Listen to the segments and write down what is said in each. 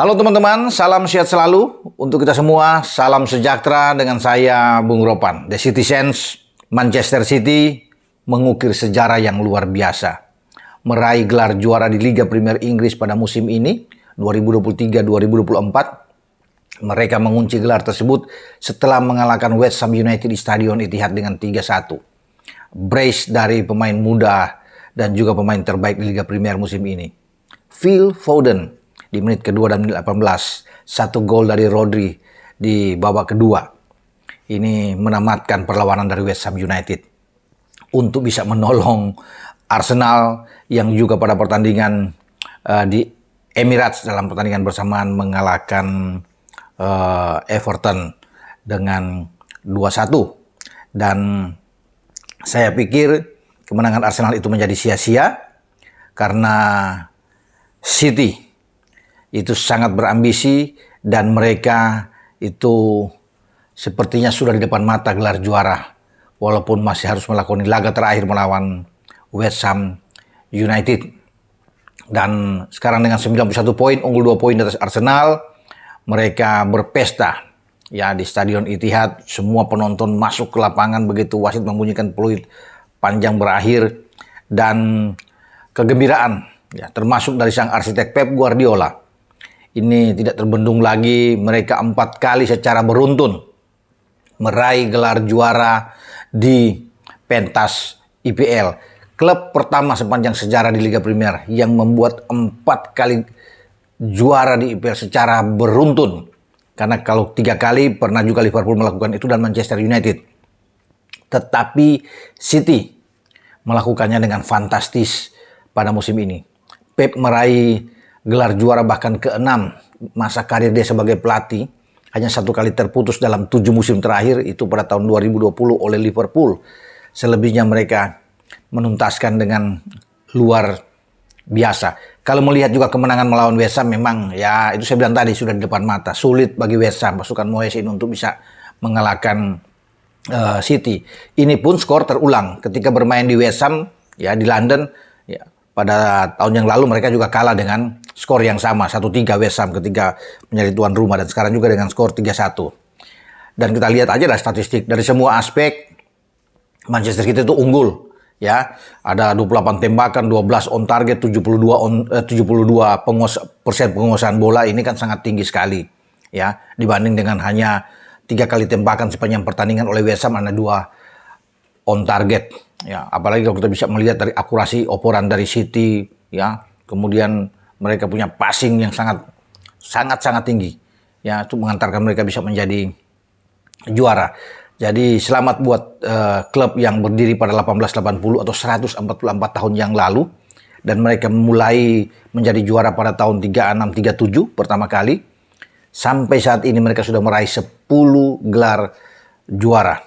Halo teman-teman, salam sehat selalu untuk kita semua. Salam sejahtera dengan saya Bung Ropan. The Citizens, Manchester City mengukir sejarah yang luar biasa. Meraih gelar juara di Liga Premier Inggris pada musim ini 2023-2024. Mereka mengunci gelar tersebut setelah mengalahkan West Ham United di Stadion Etihad dengan 3-1. Brace dari pemain muda dan juga pemain terbaik di Liga Premier musim ini. Phil Foden di menit kedua dan menit 18. Satu gol dari Rodri di babak kedua. Ini menamatkan perlawanan dari West Ham United untuk bisa menolong Arsenal yang juga pada pertandingan di Emirates dalam pertandingan bersamaan mengalahkan Everton dengan 2-1. Dan saya pikir kemenangan Arsenal itu menjadi sia-sia karena City itu sangat berambisi dan mereka itu sepertinya sudah di depan mata gelar juara walaupun masih harus melakoni laga terakhir melawan West Ham United. Dan sekarang dengan 91 poin, unggul 2 poin di atas Arsenal, mereka berpesta ya di Stadion Etihad. Semua penonton masuk ke lapangan begitu wasit membunyikan peluit panjang berakhir, dan kegembiraan ya termasuk dari sang arsitek Pep Guardiola ini tidak terbendung lagi. Mereka 4 kali secara beruntun meraih gelar juara di pentas IPL. Klub pertama sepanjang sejarah di Liga Premier yang membuat 4 kali juara di IPL secara beruntun. Karena kalau 3 kali pernah juga Liverpool melakukan itu dan Manchester United. Tetapi City melakukannya dengan fantastis pada musim ini. Pep meraih gelar juara bahkan ke-6 masa karir dia sebagai pelatih. Hanya 1 kali terputus dalam 7 musim terakhir, itu pada tahun 2020 oleh Liverpool. Selebihnya mereka menuntaskan dengan luar biasa. Kalau melihat juga kemenangan melawan West Ham, memang ya itu saya bilang tadi sudah di depan mata. Sulit bagi West Ham, pasukan Moyes ini untuk bisa mengalahkan City. Ini pun skor terulang ketika bermain di West Ham ya di London ya. Pada tahun yang lalu mereka juga kalah dengan skor yang sama, 1-3 West Ham ketika menjadi tuan rumah, dan sekarang juga dengan skor 3-1. Dan kita lihat aja lah statistik dari semua aspek, Manchester City itu unggul ya. Ada 28 tembakan, 12 on target, 72% penguasaan bola. Ini kan sangat tinggi sekali ya, dibanding dengan hanya 3 kali tembakan sepanjang pertandingan oleh West Ham, ada 2 on target. Ya, apalagi kalau kita bisa melihat dari akurasi operan dari City, ya, kemudian mereka punya passing yang sangat tinggi, ya, itu mengantarkan mereka bisa menjadi juara. Jadi selamat buat klub yang berdiri pada 1880 atau 144 tahun yang lalu, dan mereka mulai menjadi juara pada tahun 36-37 pertama kali. Sampai saat ini mereka sudah meraih 10 gelar juara.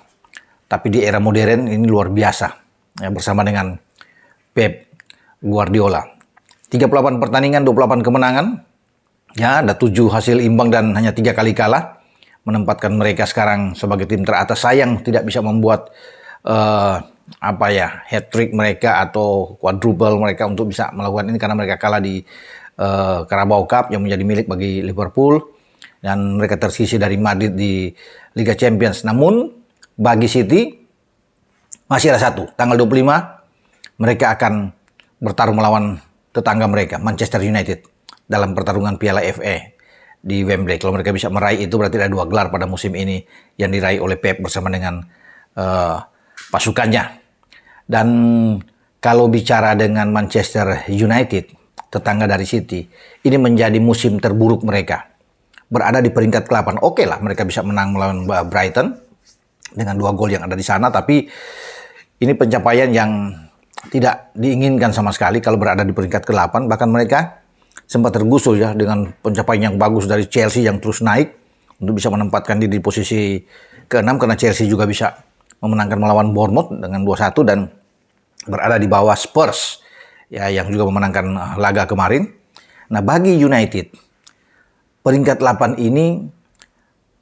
Tapi di era modern ini luar biasa. Ya, bersama dengan Pep Guardiola. 38 pertandingan, 28 kemenangan. Ya, ada 7 hasil imbang dan hanya 3 kali kalah. Menempatkan mereka sekarang sebagai tim teratas. Sayang tidak bisa membuat hat-trick mereka atau quadruple mereka untuk bisa melakukan ini karena mereka kalah di Carabao Cup yang menjadi milik bagi Liverpool, dan mereka tersisih dari Madrid di Liga Champions. Namun bagi City masih ada satu, tanggal 25 mereka akan bertarung melawan tetangga mereka, Manchester United, dalam pertarungan Piala FA di Wembley. Kalau mereka bisa meraih itu, berarti ada 2 gelar pada musim ini yang diraih oleh Pep bersama dengan pasukannya. Dan kalau bicara dengan Manchester United, tetangga dari City, ini menjadi musim terburuk mereka. Berada di peringkat ke-8. Oke lah, mereka bisa menang melawan Brighton dengan 2 gol yang ada di sana, tapi ini pencapaian yang tidak diinginkan sama sekali kalau berada di peringkat ke-8. Bahkan mereka sempat tergusur ya dengan pencapaian yang bagus dari Chelsea yang terus naik untuk bisa menempatkan diri di posisi ke-6, karena Chelsea juga bisa memenangkan melawan Bournemouth dengan 2-1 dan berada di bawah Spurs ya yang juga memenangkan laga kemarin. Nah, bagi United peringkat 8 ini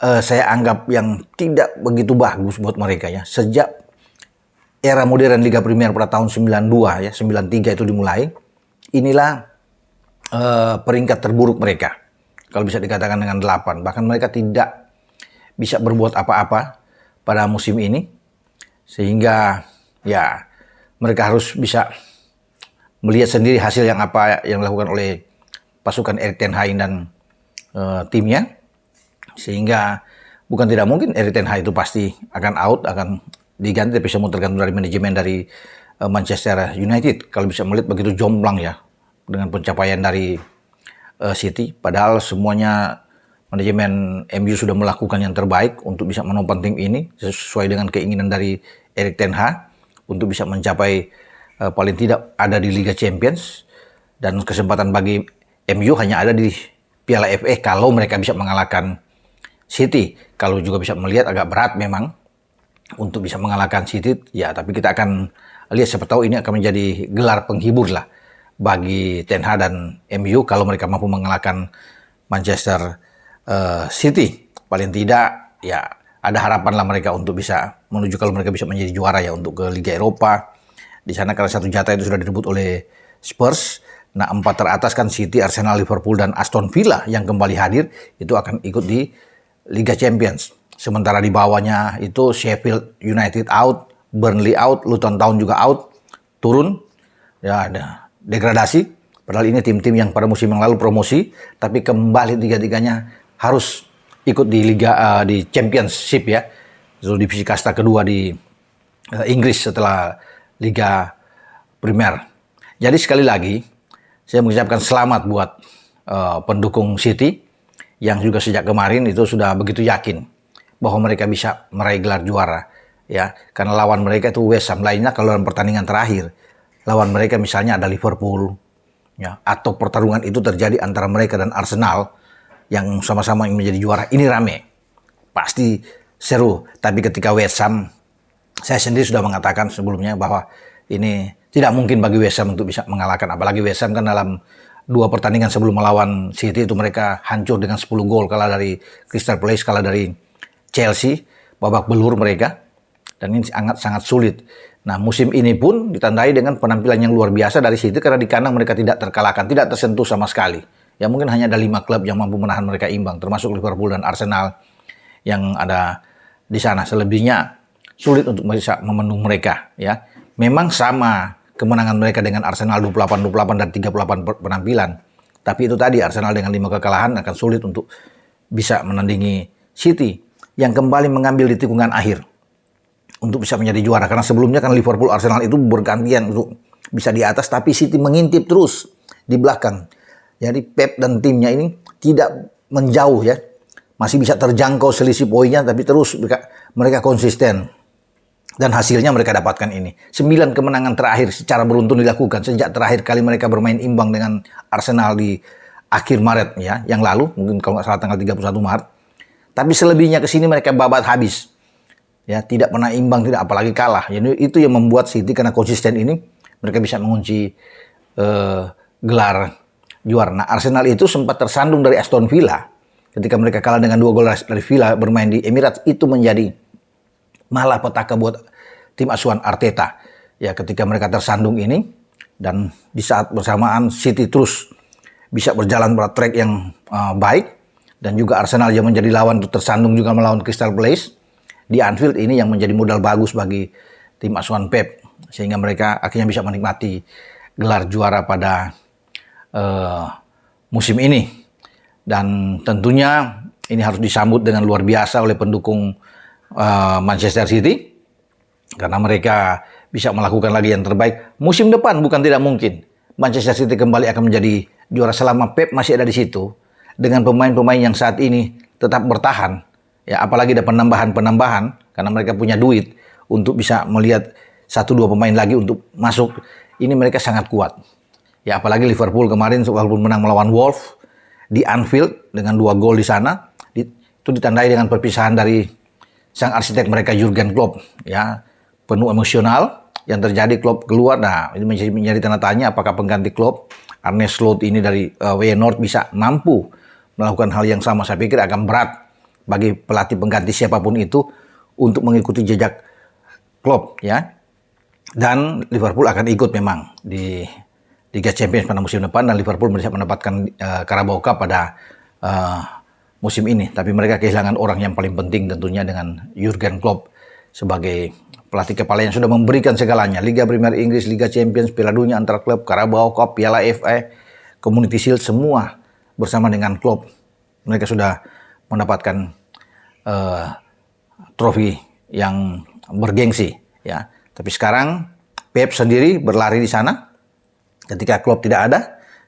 saya anggap yang tidak begitu bagus buat mereka ya. Sejak era modern Liga Premier pada tahun 92 ya, 93 itu dimulai. Inilah peringkat terburuk mereka. kalau bisa dikatakan dengan 8. Bahkan mereka tidak bisa berbuat apa-apa pada musim ini, sehingga ya mereka harus bisa melihat sendiri hasil yang apa yang dilakukan oleh pasukan Erik ten Hag dan timnya, sehingga bukan tidak mungkin Erik ten Hag itu pasti akan out, akan diganti, tapi semua tergantung dari manajemen dari Manchester United. Kalau bisa melihat begitu jomplang ya dengan pencapaian dari City, padahal semuanya manajemen MU sudah melakukan yang terbaik untuk bisa menopang tim ini sesuai dengan keinginan dari Erik ten Hag untuk bisa mencapai paling tidak ada di Liga Champions, dan kesempatan bagi MU hanya ada di Piala FA kalau mereka bisa mengalahkan City. Kalau juga bisa melihat agak berat memang untuk bisa mengalahkan City ya, tapi kita akan lihat, siapa tahu ini akan menjadi gelar penghibur lah bagi Ten Hag dan MU kalau mereka mampu mengalahkan Manchester City. Paling tidak ya ada harapan lah mereka untuk bisa menuju, kalau mereka bisa menjadi juara ya, untuk ke Liga Eropa. Di sana karena satu jatah itu sudah direbut oleh Spurs. Nah, 4 teratas kan City, Arsenal, Liverpool, dan Aston Villa yang kembali hadir itu akan ikut di Liga Champions. Sementara di bawahnya itu Sheffield United out, Burnley out, Luton Town juga out, turun. Ya ada degradasi. Padahal ini tim-tim yang pada musim yang lalu promosi, tapi kembali tiga-tiganya harus ikut di Liga di Championship ya. Itu divisi kasta kedua di Inggris setelah Liga Premier. Jadi sekali lagi saya mengucapkan selamat buat pendukung City yang juga sejak kemarin itu sudah begitu yakin bahwa mereka bisa meraih gelar juara ya, karena lawan mereka itu West Ham. Lainnya kalau dalam pertandingan terakhir lawan mereka misalnya ada Liverpool ya, atau pertarungan itu terjadi antara mereka dan Arsenal yang sama-sama menjadi juara, ini rame, pasti seru. Tapi ketika West Ham, saya sendiri sudah mengatakan sebelumnya bahwa ini tidak mungkin bagi West Ham untuk bisa mengalahkan. Apalagi West Ham kan dalam 2 pertandingan sebelum melawan City itu mereka hancur dengan 10 gol, kalah dari Crystal Palace, kalah dari Chelsea, babak belur mereka. Dan ini sangat sulit. Nah, musim ini pun ditandai dengan penampilan yang luar biasa dari City, karena di kandang mereka tidak terkalahkan, tidak tersentuh sama sekali. Ya mungkin hanya ada 5 klub yang mampu menahan mereka imbang, termasuk Liverpool dan Arsenal yang ada di sana. Selebihnya sulit untuk bisa membendung mereka ya. Memang sama kemenangan mereka dengan Arsenal 28-28 dan 38 penampilan. Tapi itu tadi, Arsenal dengan 5 kekalahan akan sulit untuk bisa menandingi City yang kembali mengambil di tikungan akhir untuk bisa menjadi juara. Karena sebelumnya kan Liverpool, Arsenal itu bergantian untuk bisa di atas, tapi City mengintip terus di belakang. Jadi Pep dan timnya ini tidak menjauh ya. Masih bisa terjangkau selisih poinnya, tapi terus mereka konsisten. Dan hasilnya mereka dapatkan ini. 9 kemenangan terakhir secara beruntun dilakukan sejak terakhir kali mereka bermain imbang dengan Arsenal di akhir Maret ya, yang lalu, mungkin kalau nggak salah tanggal 31 Maret. Tapi selebihnya ke sini mereka babat habis. Ya, tidak pernah imbang, tidak apalagi kalah. Jadi itu yang membuat City, karena konsisten ini mereka bisa mengunci gelar juara. Nah, Arsenal itu sempat tersandung dari Aston Villa ketika mereka kalah dengan 2 gol dari Villa bermain di Emirates. Itu menjadi malah petaka buat tim asuhan Arteta. Ya, ketika mereka tersandung ini, dan di saat bersamaan City terus bisa berjalan pada track yang baik, dan juga Arsenal yang menjadi lawan untuk tersandung juga melawan Crystal Palace di Anfield, ini yang menjadi modal bagus bagi tim asuhan Pep, sehingga mereka akhirnya bisa menikmati gelar juara pada musim ini. Dan tentunya ini harus disambut dengan luar biasa oleh pendukung Manchester City, karena mereka bisa melakukan lagi yang terbaik. Musim depan bukan tidak mungkin Manchester City kembali akan menjadi juara selama Pep masih ada di situ, dengan pemain-pemain yang saat ini tetap bertahan. Ya, apalagi ada penambahan karena mereka punya duit untuk bisa melihat 1-2 pemain lagi untuk masuk. Ini mereka sangat kuat. Ya, apalagi Liverpool kemarin walaupun menang melawan Wolves di Anfield dengan 2 gol di sana, itu ditandai dengan perpisahan dari sang arsitek mereka Jurgen Klopp. Ya, penuh emosional yang terjadi. Klopp keluar. Nah, ini menjadi tanda tanya apakah pengganti Klopp, Arne Slot ini dari Feyenoord, bisa mampu melakukan hal yang sama. Saya pikir akan berat bagi pelatih pengganti siapapun itu untuk mengikuti jejak Klopp ya. Dan Liverpool akan ikut memang di Liga Champions pada musim depan, dan Liverpool bisa mendapatkan Carabao Cup pada musim ini. Tapi mereka kehilangan orang yang paling penting tentunya dengan Jurgen Klopp sebagai pelatih kepala yang sudah memberikan segalanya. Liga Premier Inggris, Liga Champions, Piala Dunia antar klub, Carabao Cup, Piala FA, Community Shield, semua bersama dengan Klopp. Mereka sudah mendapatkan trofi yang bergengsi, ya. Tapi sekarang Pep sendiri berlari di sana ketika Klopp tidak ada.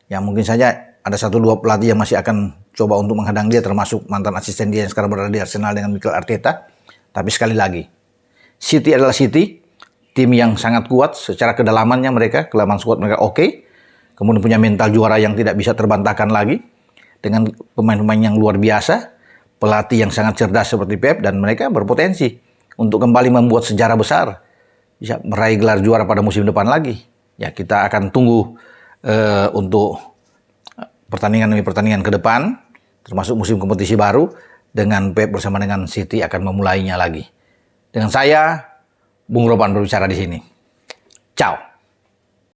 Ya mungkin saja ada 1-2 pelatih yang masih akan coba untuk menghadang dia, termasuk mantan asisten dia yang sekarang berada di Arsenal dengan Mikel Arteta. Tapi sekali lagi, City adalah City, tim yang sangat kuat secara kedalamannya mereka, kedalaman squad mereka oke. Kemudian punya mental juara yang tidak bisa terbantahkan lagi, dengan pemain-pemain yang luar biasa, pelatih yang sangat cerdas seperti Pep, dan mereka berpotensi untuk kembali membuat sejarah besar, bisa meraih gelar juara pada musim depan lagi. Ya, kita akan tunggu untuk pertandingan demi pertandingan ke depan, termasuk musim kompetisi baru, dengan Pep bersama dengan City akan memulainya lagi. Dengan saya, Bung Roban berbicara di sini. Ciao.